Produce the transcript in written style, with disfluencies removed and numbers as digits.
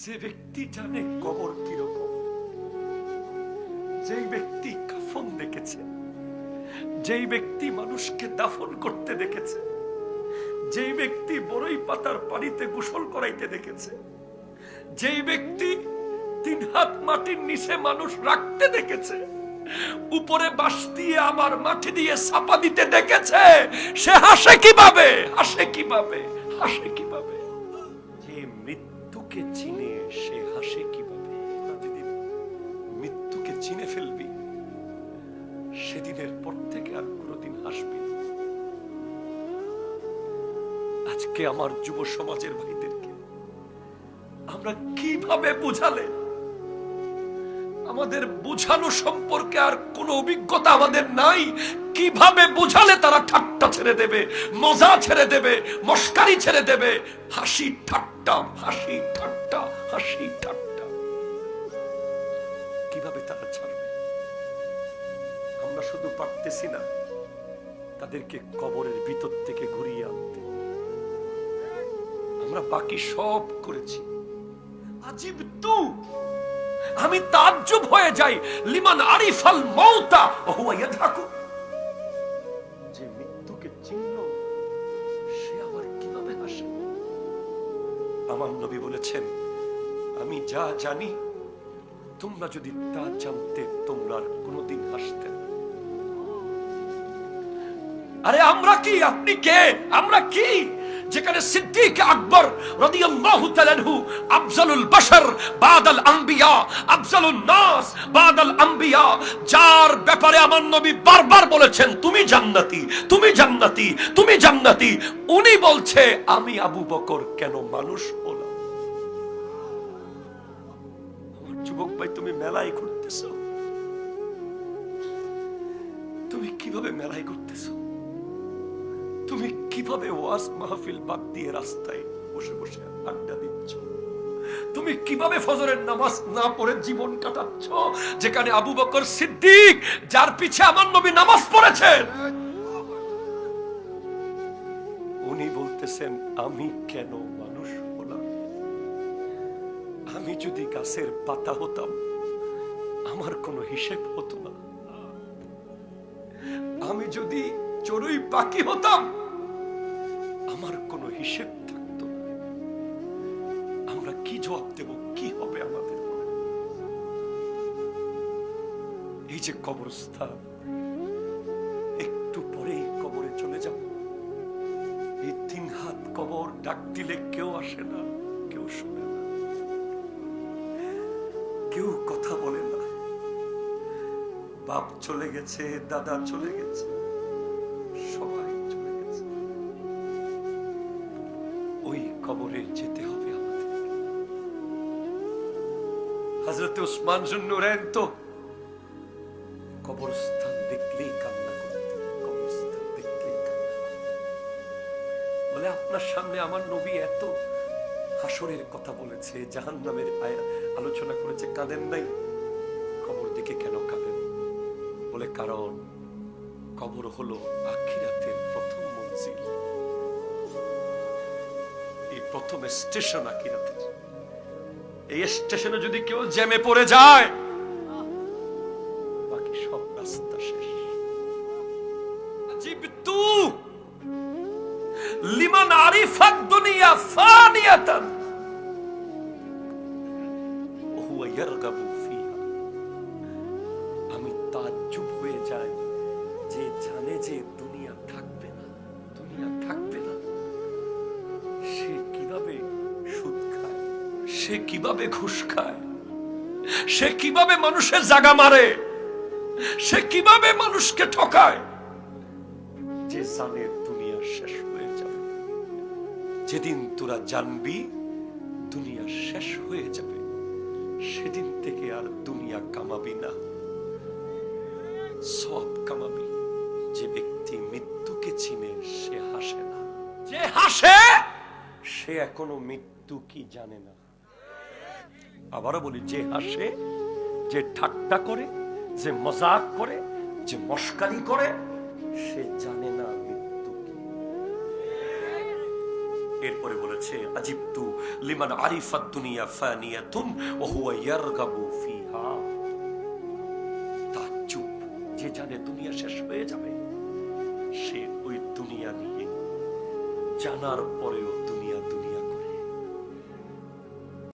যে ব্যক্তি জানে কবর কিরকম, যেই ব্যক্তি কাফন দেখেছে, যেই ব্যক্তি মানুষকে দাফন করতে দেখেছে, যেই ব্যক্তি বড়ই পাতার পানিতে গোসল করাইতে দেখেছে, যেই ব্যক্তি 3 হাত মাটির নিচে মানুষ রাখতে দেখেছে, উপরে বাঁশ দিয়ে আবার মাটি দিয়ে চাপা দিতে দেখেছে, সে হাসে কিভাবে? হাসে কিভাবে? হাসে কিভাবে? যে মৃত্যুকে চিনে সে হাসে কিভাবে? যদি মৃত্যুকে চিনে ফেলবি, সেদিনের পর থেকে আর কোনোদিন হাসবি। আজকে আমার যুব সমাজের ভাইদেরকে আমরা কিভাবে বুঝালে, আমাদের বুঝানো সম্পর্কে আর কোনো অভিজ্ঞতা আমাদের নাই, কিভাবে বুঝালে তারা ঠাট্টা ছেড়ে দেবে, মজা ছেড়ে দেবে, মস্কারি ছেড়ে দেবে, হাসি ঠাট্টা, হাসি ঠাট্টা, হাসি ঠাট্টা, কিভাবে তারা ছাড়বে? আমরা শুধু পারতেছি না তাদেরকে কবরের ভিতর থেকে ঘুরিয়ে আনতে, আমরা বাকি সব করেছি। আজিব তু, আমি তাজ্জুব হয়ে যাই, লিমান আরিফাল মাউতা ওয়া হুয়া ইয়াদহাকু, যে মৃত্যুকে চিনল সে আবার কিভাবে হাসে? আমার নবী বলেছেন, আমি যা জানি তোমরা যদি তা জানতে তোমরা আর কোনোদিন হাসতে না। আরে আমরা কি, আপনি কে, আমরা কি? যেখানে সিদ্দিক আকবর রাদিয়াল্লাহু তাআলা আনহু আফজালুল বাশার বাদাল আম্বিয়া, আফজালুন নাস বাদাল আম্বিয়া, যার ব্যাপারে আমার নবী বারবার বলেছেন তুমি জান্নাতি, তুমি জান্নাতি, তুমি জান্নাতি, উনি বলছে আমি আবু বকর কেন মানুষ হলাম? আমার যুবক ভাই, তুমি মেলায় ঘুরতেছো, তুমি কিভাবে মেলায় ঘুরতেছো? তুমি কিভাবে ওয়াজ মাহফিল বাদ দিয়ে রাস্তায় বসে বসে আড্ডা দিচ্ছ? তুমি কিভাবে ফজরের নামাজ না পড়ে জীবন কাটাচ্ছ, যেখানে আবু বকর সিদ্দিক, যার পিছে আমার নবী নামাজ পড়েছেন, উনি বলতেছেন আমি কেন মানুষ হলাম? আমি যদি গাছের পাতা হতাম আমার কোনো হিসেব হতো না, আমি যদি চড়ুই পাখি হতাম আমার কোনো হিসেব থাকতো না। আমরা কি জবাব দেব? কি হবে আমাদের? এই যে কবরস্থান, একটু পরেই কবরে চলে যাব। এই 3 হাত কবর, ডাক দিলে কেউ আসে না, কেউ শোনে না, কেউ কথা বলে না। বাপ চলে গেছে, দাদা চলে গেছে, সবাই চলে গেছে। ওই কবরে যেতে হবে আমাদের। হযরত উসমান যুন্নুরাইন তো কবরস্থান দেখলেই কান্না করতেন, কবরস্থান দেখলেই কান্না করতেন। বলে আপনার সামনে আমার নবী এত হাসরের কথা বলেছে, জাহান্নামের আলোচনা করেছে, কাঁদেন নাই? কবর দেখে কেন কাঁদেন? বলে কারণ কবর হলো আখিরাতের প্রথম মঞ্জিল, এই প্রথম স্টেশন আখিরাতের। এই স্টেশনে যদি কেউ জ্যামে পড়ে যায় বাকি সব রাস্তা শেষ। জিবতু লিমান আরিফাদ দুনিয়া ফানিয়াতান ওয়া হুয়া ইয়ারগাবু ফিহা, আমি তাজ্জুব হয়ে যাই যে জানে যে দুনিয়া থাকবে না, দুনিয়া থাকবে না, সে কিভাবে সুদ খায়, সে কিভাবে ঘুষ খায়, সে কিভাবে মানুষের জায়গা মারে, সে কিভাবে মানুষকে ঠকায়, যে জানে দুনিয়া শেষ হয়ে যাবে। যেদিন তোরা জানবি দুনিয়া শেষ হয়ে যাবে, সেদিন থেকে আর দুনিয়া কামাবি না, সব কামাবি। যে ব্যক্তি মৃত্যুকে চিনে সে হাসে না, যে হাসে সে এখনো মৃত্যু কি জানে না। আবারও বলি, যে হাসে, যে ঠাট্টা করে, যে মজাক করে, যে মস্কারি করে, সে জানে না মৃত্যু কি। এরপরে বলে বলেছে আজিবতু লিমান আরিফাত দুনিয়া ফানিয়াতুন ওয়া হুয়া ইয়ারগাবু ফিহা। তাজ্জুব, যে জানে দুনিয়া শেষ হয়ে যাবে, সে ওই দুনিয়া নিয়ে জানার পরেও